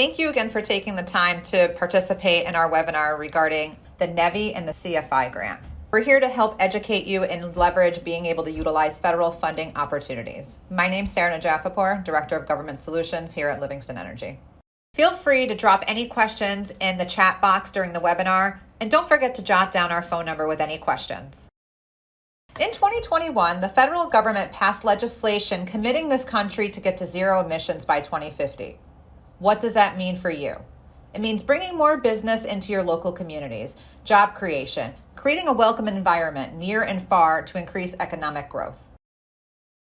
Thank you again for taking the time to participate in our webinar regarding the NEVI and the CFI grant. We're here to help educate you and leverage being able to utilize federal funding opportunities. My name's Sarah Najafipour, Director of Government Solutions here at Livingston Energy. Feel free to drop any questions in the chat box during the webinar, and don't forget to jot down our phone number with any questions. In 2021, the federal government passed legislation committing this country to get to zero emissions by 2050. What does that mean for you? It means bringing more business into your local communities, job creation, creating a welcome environment near and far to increase economic growth.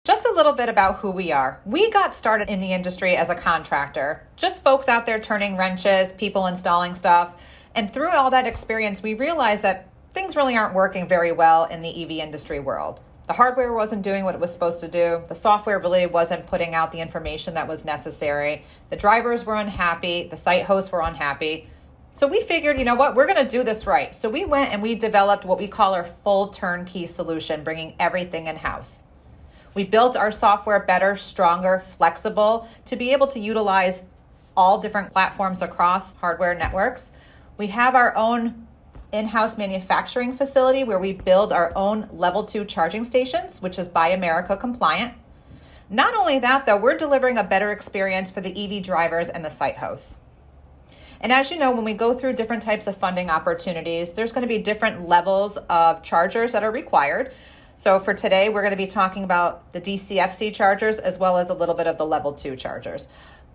Just a little bit about who we are. We got started in the industry as a contractor, just folks out there turning wrenches, people installing stuff. And through all that experience, we realized that things really aren't working very well in the EV industry world. The hardware wasn't doing what it was supposed to do. The software really wasn't putting out the information that was necessary. The drivers were unhappy. The site hosts were unhappy. So we figured, you know what, we're going to do this right. So we went and we developed what we call our full turnkey solution, bringing everything in-house. We built our software better, stronger, flexible to be able to utilize all different platforms across hardware networks. We have our own in-house manufacturing facility where we build our own level 2 charging stations, which is Buy America compliant. Not only that, though, we're delivering a better experience for the EV drivers and the site hosts. And as you know, when we go through different types of funding opportunities, there's going to be different levels of chargers that are required. So for today, we're going to be talking about the DCFC chargers as well as a little bit of the level 2 chargers.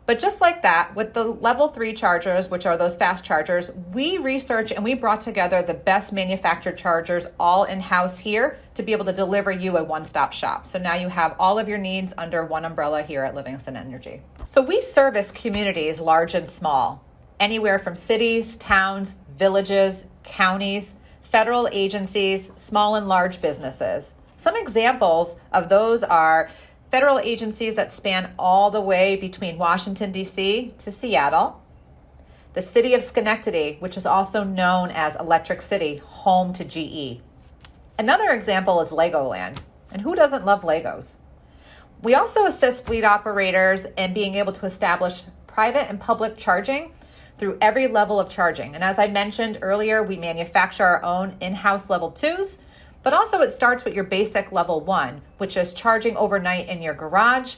But just like that, with the level 3 chargers, which are those fast chargers, we researched and we brought together the best manufactured chargers all in-house here to be able to deliver you a one-stop shop. So now you have all of your needs under one umbrella here at Livingston Energy. So we service communities large and small, anywhere from cities, towns, villages, counties, federal agencies, small and large businesses. Some examples of those are federal agencies that span all the way between Washington, D.C. to Seattle. The city of Schenectady, which is also known as Electric City, home to GE. Another example is Legoland. And who doesn't love Legos? We also assist fleet operators in being able to establish private and public charging through every level of charging. And as I mentioned earlier, we manufacture our own in-house level 2s, but also it starts with your basic level 1, which is charging overnight in your garage,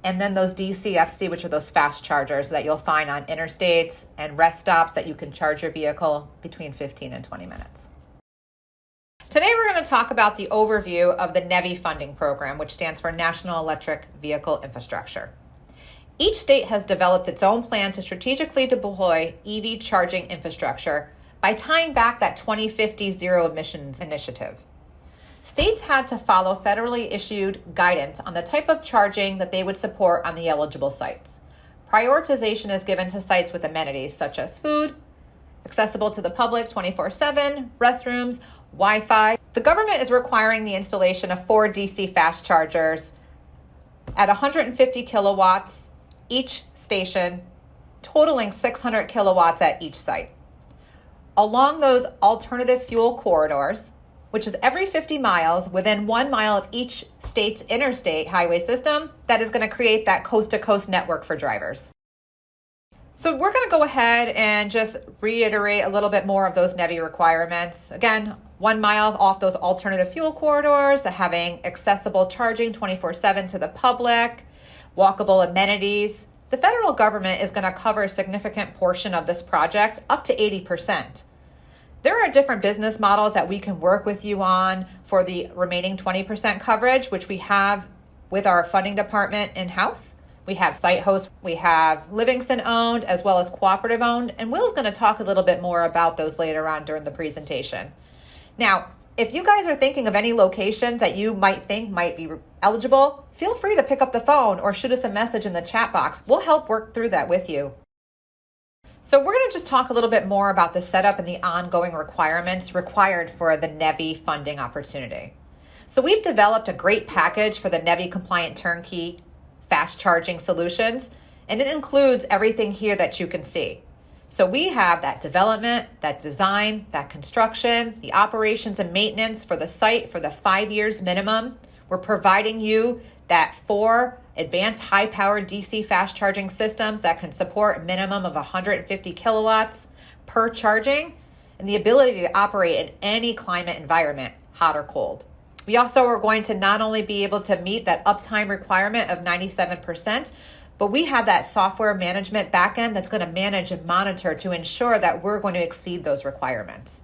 and then those DCFC, which are those fast chargers that you'll find on interstates and rest stops that you can charge your vehicle between 15 and 20 minutes. Today we're going to talk about the overview of the NEVI funding program, which stands for National Electric Vehicle Infrastructure. Each state has developed its own plan to strategically deploy EV charging infrastructure by tying back that 2050 zero emissions initiative. States had to follow federally issued guidance on the type of charging that they would support on the eligible sites. Prioritization is given to sites with amenities such as food, accessible to the public 24/7, restrooms, Wi-Fi. The government is requiring the installation of 4 DC fast chargers at 150 kilowatts each station, totaling 600 kilowatts at each site. Along those alternative fuel corridors, which is every 50 miles within 1 mile of each state's interstate highway system, that is going to create that coast-to-coast network for drivers. So we're going to go ahead and just reiterate a little bit more of those NEVI requirements. Again, 1 mile off those alternative fuel corridors, having accessible charging 24/7 to the public, walkable amenities. The federal government is going to cover a significant portion of this project, up to 80%. There are different business models that we can work with you on for the remaining 20% coverage, which we have with our funding department in-house. We have site hosts, we have Livingston owned as well as cooperative owned, and Will's going to talk a little bit more about those later on during the presentation. Now, if you guys are thinking of any locations that you might think might be eligible, feel free to pick up the phone or shoot us a message in the chat box. We'll help work through that with you. So we're going to just talk a little bit more about the setup and the ongoing requirements required for the NEVI funding opportunity. So we've developed a great package for the NEVI compliant turnkey fast charging solutions, and it includes everything here that you can see. So we have that development, that design, that construction, the operations and maintenance for the site for the 5 years minimum. We're providing you that 4 advanced high-powered DC fast charging systems that can support a minimum of 150 kilowatts per charging, and the ability to operate in any climate environment, hot or cold. We also are going to not only be able to meet that uptime requirement of 97%, but we have that software management backend that's going to manage and monitor to ensure that we're going to exceed those requirements.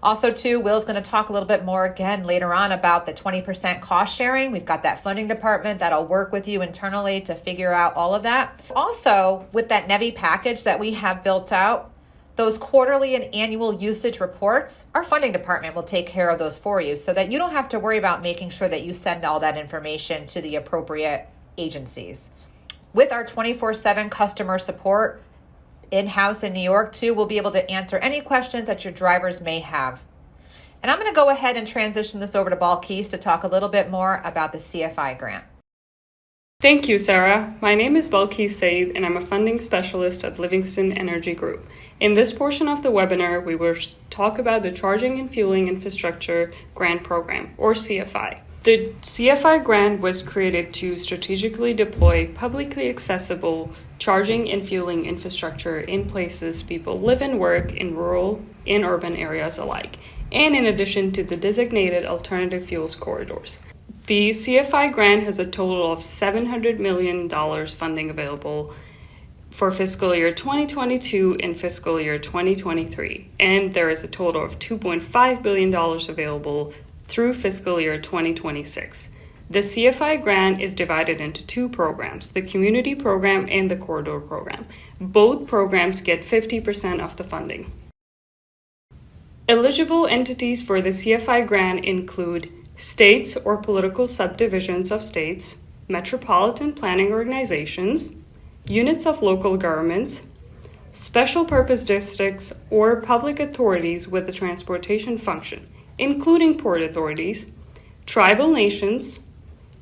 Also, too, Will's going to talk a little bit more again later on about the 20% cost sharing. We've got that funding department that'll work with you internally to figure out all of that. Also, with that NEVI package that we have built out, those quarterly and annual usage reports, our funding department will take care of those for you so that you don't have to worry about making sure that you send all that information to the appropriate agencies. With our 24/7 customer support in-house in New York too, we'll be able to answer any questions that your drivers may have. And I'm going to go ahead and transition this over to Balkis to talk a little bit more about the CFI grant. Thank you, Sarah. My name is Balkis Said, and I'm a funding specialist at Livingston Energy Group. In this portion of the webinar, we will talk about the Charging and Fueling Infrastructure Grant Program, or CFI. The CFI grant was created to strategically deploy publicly accessible charging and fueling infrastructure in places people live and work in rural and urban areas alike, and in addition to the designated alternative fuels corridors. The CFI grant has a total of $700 million funding available for fiscal year 2022 and fiscal year 2023, and there is a total of $2.5 billion available through fiscal year 2026. The CFI grant is divided into two programs, the Community Program and the Corridor Program. Both programs get 50% of the funding. Eligible entities for the CFI grant include states or political subdivisions of states, metropolitan planning organizations, units of local government, special purpose districts, or public authorities with a transportation function, including port authorities, tribal nations,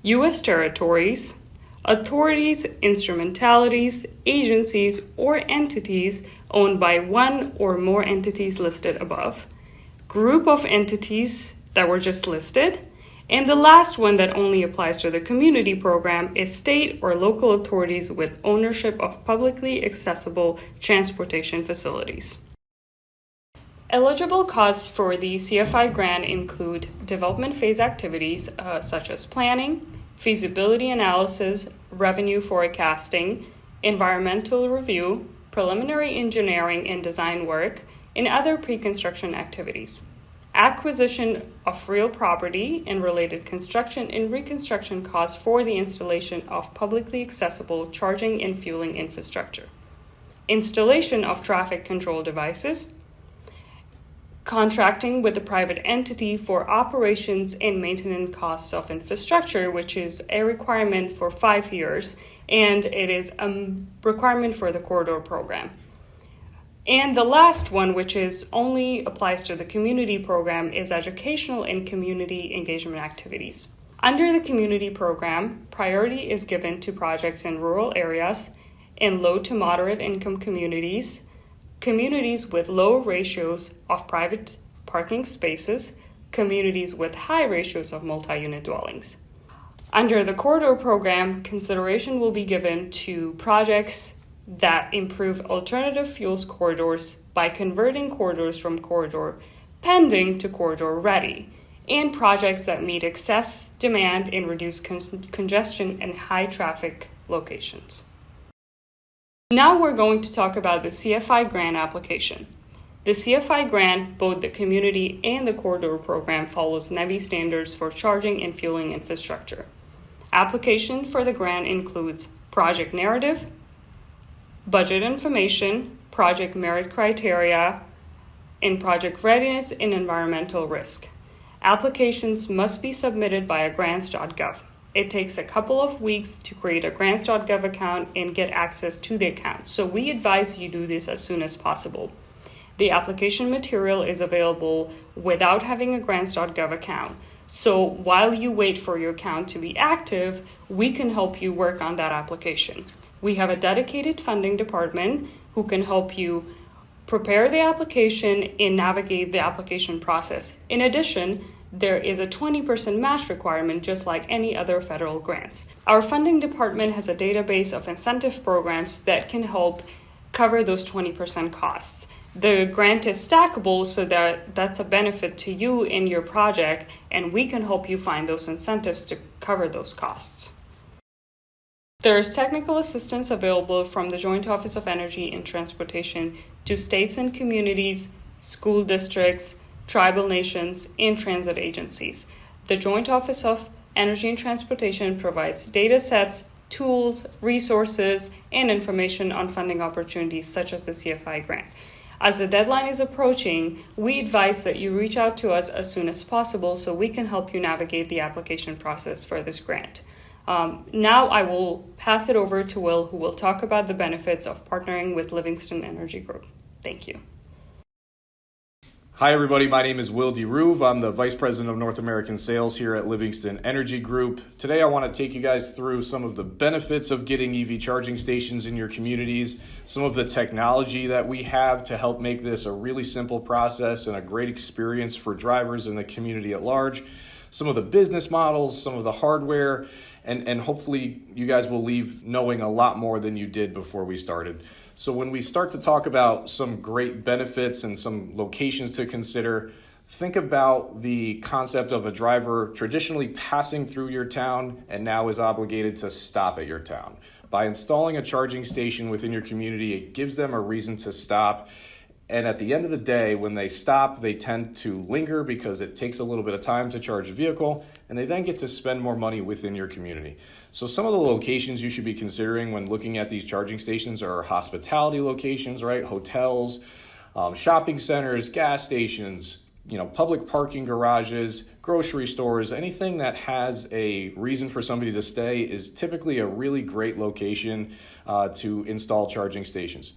U.S. territories, authorities, instrumentalities, agencies, or entities owned by one or more entities listed above, group of entities that were just listed, and the last one that only applies to the community program is state or local authorities with ownership of publicly accessible transportation facilities. Eligible costs for the CFI grant include development phase activities such as planning, feasibility analysis, revenue forecasting, environmental review, preliminary engineering and design work, and other pre-construction activities. Acquisition of real property and related construction and reconstruction costs for the installation of publicly accessible charging and fueling infrastructure. Installation of traffic control devices, contracting with a private entity for operations and maintenance costs of infrastructure, which is a requirement for 5 years, and it is a requirement for the Corridor Program. And the last one, which is only applies to the community program, is educational and community engagement activities. Under the community program, priority is given to projects in rural areas, in low to moderate income communities, communities with low ratios of private parking spaces, communities with high ratios of multi-unit dwellings. Under the Corridor Program, consideration will be given to projects that improve alternative fuels corridors by converting corridors from corridor pending to corridor ready, and projects that meet excess demand and reduce congestion in high traffic locations. Now we're going to talk about the CFI grant application. The CFI grant, both the community and the Corridor Program, follows NEVI standards for charging and fueling infrastructure. Application for the grant includes project narrative, budget information, project merit criteria, and project readiness and environmental risk. Applications must be submitted via grants.gov. It takes a couple of weeks to create a grants.gov account and get access to the account, so we advise you do this as soon as possible. The application material is available without having a grants.gov account, so while you wait for your account to be active, we can help you work on that application. We have a dedicated funding department who can help you prepare the application and navigate the application process. In addition, there is a 20% match requirement just like any other federal grants. Our funding department has a database of incentive programs that can help cover those 20% costs. The grant is stackable, so that's a benefit to you in your project, and we can help you find those incentives to cover those costs. There's technical assistance available from the Joint Office of Energy and Transportation to states and communities, school districts, tribal nations, and transit agencies. The Joint Office of Energy and Transportation provides data sets, tools, resources, and information on funding opportunities such as the CFI grant. As the deadline is approaching, we advise that you reach out to us as soon as possible so we can help you navigate the application process for this grant. Now I will pass it over to Will, who will talk about the benefits of partnering with Livingston Energy Group. Thank you. Hi everybody, my name is Will DeRuve. I'm the Vice President of North American Sales here at Livingston Energy Group. Today I want to take you guys through some of the benefits of getting EV charging stations in your communities, some of the technology that we have to help make this a really simple process and a great experience for drivers in the community at large, some of the business models, some of the hardware, and hopefully you guys will leave knowing a lot more than you did before we started. So when we start to talk about some great benefits and some locations to consider, think about the concept of a driver traditionally passing through your town and now is obligated to stop at your town. By installing a charging station within your community, it gives them a reason to stop. And at the end of the day, when they stop, they tend to linger because it takes a little bit of time to charge a vehicle, and they then get to spend more money within your community. So some of the locations you should be considering when looking at these charging stations are hospitality locations, right? Hotels, shopping centers, gas stations, public parking garages, grocery stores, anything that has a reason for somebody to stay is typically a really great location to install charging stations.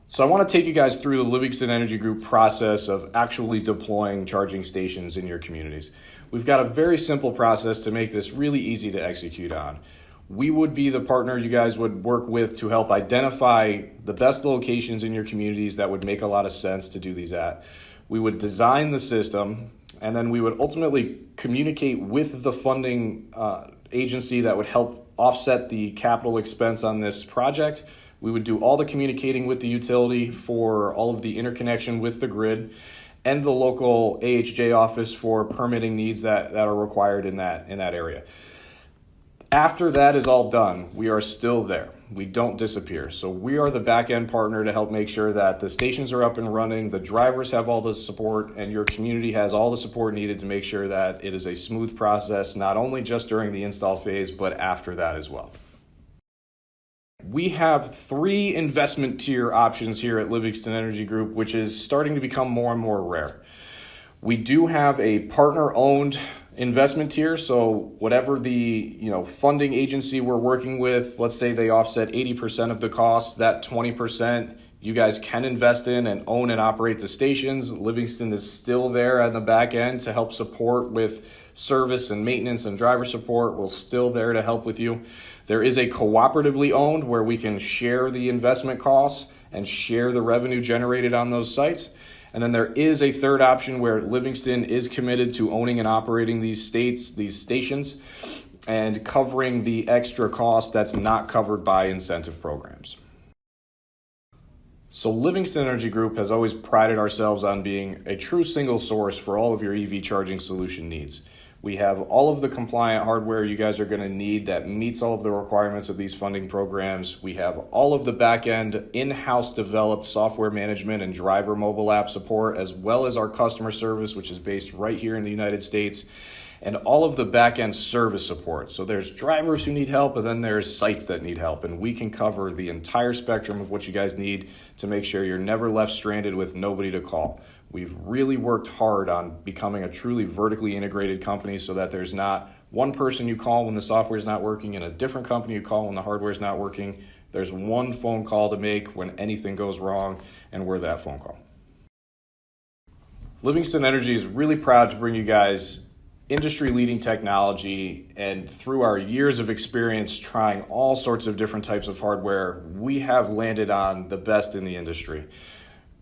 So I want to take you guys through the Livingston Energy Group process of actually deploying charging stations in your communities. We've got a very simple process to make this really easy to execute on. We would be the partner you guys would work with to help identify the best locations in your communities that would make a lot of sense to do these at. We would design the system, and then we would ultimately communicate with the funding agency that would help offset the capital expense on this project. We would do all the communicating with the utility for all of the interconnection with the grid and the local AHJ office for permitting needs that are required in that area. After that is all done, we are still there. We don't disappear. So we are the back-end partner to help make sure that the stations are up and running, the drivers have all the support, and your community has all the support needed to make sure that it is a smooth process, not only just during the install phase, but after that as well. We have 3 investment tier options here at Livingston Energy Group, which is starting to become more and more rare. We do have a partner-owned investment tier, so whatever the funding agency we're working with, let's say they offset 80% of the costs, that 20% you guys can invest in and own and operate the stations. Livingston is still there on the back end to help support with service and maintenance and driver support. We're still there to help with you. There is a cooperatively owned where we can share the investment costs and share the revenue generated on those sites. And then there is a third option where Livingston is committed to owning and operating these stations, and covering the extra cost that's not covered by incentive programs. So Livingston Energy Group has always prided ourselves on being a true single source for all of your EV charging solution needs. We have all of the compliant hardware you guys are going to need that meets all of the requirements of these funding programs. We have all of the back-end in-house developed software management and driver mobile app support, as well as our customer service, which is based right here in the United States, and all of the back-end service support. So there's drivers who need help, and then there's sites that need help, and we can cover the entire spectrum of what you guys need to make sure you're never left stranded with nobody to call. We've really worked hard on becoming a truly vertically integrated company so that there's not one person you call when the software is not working and a different company you call when the hardware is not working. There's one phone call to make when anything goes wrong, and we're that phone call. Livingston Energy is really proud to bring you guys industry-leading technology, and through our years of experience trying all sorts of different types of hardware, we have landed on the best in the industry.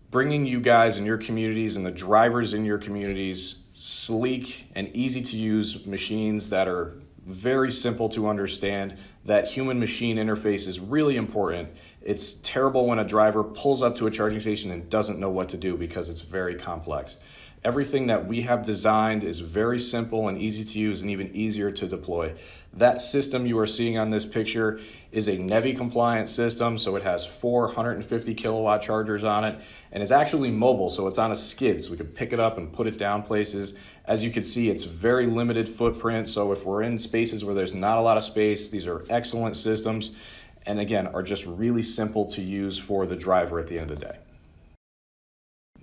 Bringing you guys in your communities and the drivers in your communities sleek, and easy to use machines that are very simple to understand. That human-machine interface is really important. It's terrible when a driver pulls up to a charging station and doesn't know what to do because it's very complex. Everything that we have designed is very simple and easy to use and even easier to deploy. That system you are seeing on this picture is a NEVI compliant system, so it has 450 kilowatt chargers on it and is actually mobile, so it's on a skid, so we can pick it up and put it down places. As you can see, it's very limited footprint, so if we're in spaces where there's not a lot of space, these are excellent systems, and again, are just really simple to use for the driver at the end of the day.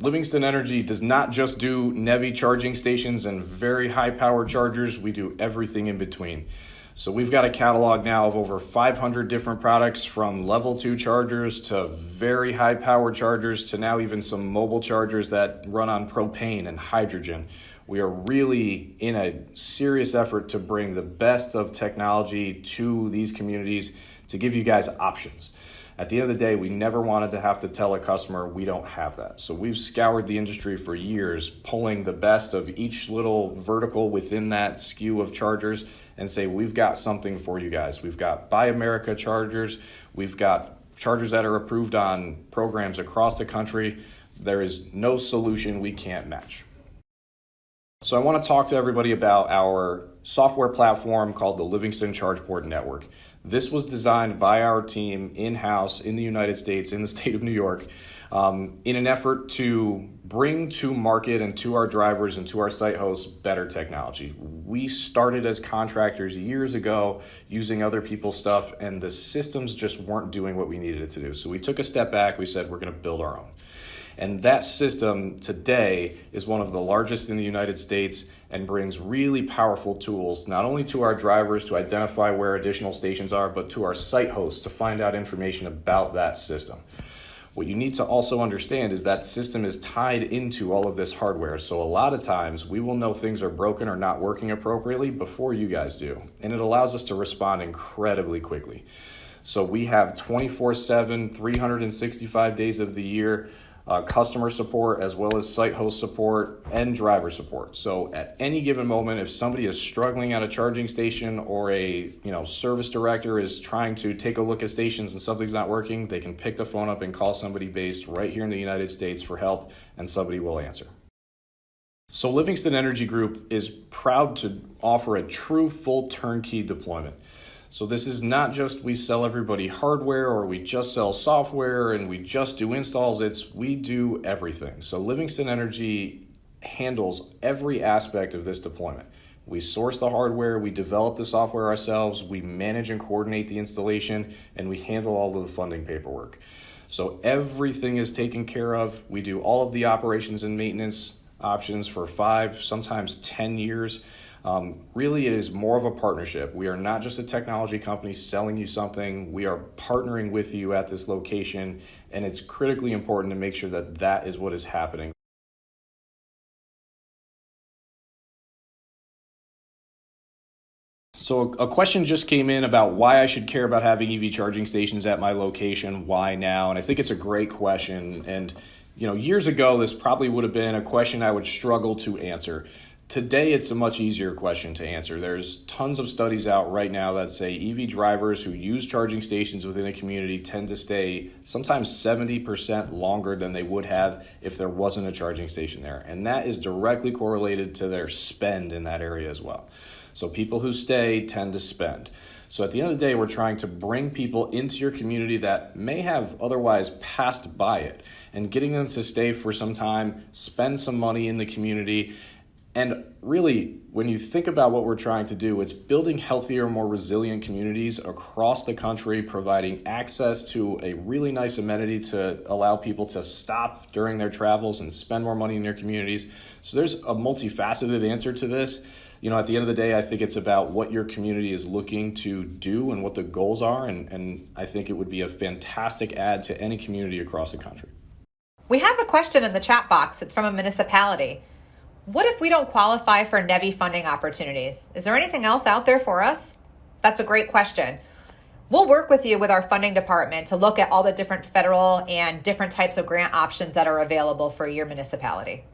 Livingston Energy does not just do NEVI charging stations and very high power chargers, we do everything in between. So we've got a catalog now of over 500 different products, from level 2 chargers to very high power chargers to now even some mobile chargers that run on propane and hydrogen. We are really in a serious effort to bring the best of technology to these communities to give you guys options. At the end of the day, we never wanted to have to tell a customer we don't have that. So we've scoured the industry for years, pulling the best of each little vertical within that SKU of chargers and say, we've got something for you guys. We've got Buy America chargers. We've got chargers that are approved on programs across the country. There is no solution we can't match. So I want to talk to everybody about our software platform called the Livingston ChargePort Network. This was designed by our team in-house in the United States, in the state of New York, in an effort to bring to market and to our drivers and to our site hosts better technology. We started as contractors years ago using other people's stuff, and the systems just weren't doing what we needed it to do. So we took a step back. We said, we're going to build our own. And that system today is one of the largest in the United States and brings really powerful tools, not only to our drivers to identify where additional stations are, but to our site hosts to find out information about that system. What you need to also understand is that system is tied into all of this hardware. So a lot of times we will know things are broken or not working appropriately before you guys do. And it allows us to respond incredibly quickly. So we have 24/7, 365 days of the year, customer support, as well as site host support and driver support. So at any given moment, if somebody is struggling at a charging station or a service director is trying to take a look at stations and something's not working, they can pick the phone up and call somebody based right here in the United States for help, and somebody will answer. So Livingston Energy Group is proud to offer a true full turnkey deployment. So this is not just we sell everybody hardware or we just sell software and we just do installs. It's we do everything. So Livingston Energy handles every aspect of this deployment. We source the hardware, we develop the software ourselves, we manage and coordinate the installation, and we handle all of the funding paperwork. So everything is taken care of. We do all of the operations and maintenance options for 5, sometimes 10 years. Really, it is more of a partnership. We are not just a technology company selling you something. We are partnering with you at this location, and it's critically important to make sure that that is what is happening. So a question just came in about why I should care about having EV charging stations at my location, why now? And I think it's a great question. And years ago, this probably would have been a question I would struggle to answer. Today, it's a much easier question to answer. There's tons of studies out right now that say EV drivers who use charging stations within a community tend to stay sometimes 70% longer than they would have if there wasn't a charging station there. And that is directly correlated to their spend in that area as well. So people who stay tend to spend. So at the end of the day, we're trying to bring people into your community that may have otherwise passed by it and getting them to stay for some time, spend some money in the community. And really, when you think about what we're trying to do, it's building healthier, more resilient communities across the country, providing access to a really nice amenity to allow people to stop during their travels and spend more money in their communities. So there's a multifaceted answer to this. At the end of the day, I think it's about what your community is looking to do and what the goals are. And I think it would be a fantastic add to any community across the country. We have a question in the chat box. It's from a municipality. What if we don't qualify for NEVI funding opportunities? Is there anything else out there for us? That's a great question. We'll work with you with our funding department to look at all the different federal and different types of grant options that are available for your municipality.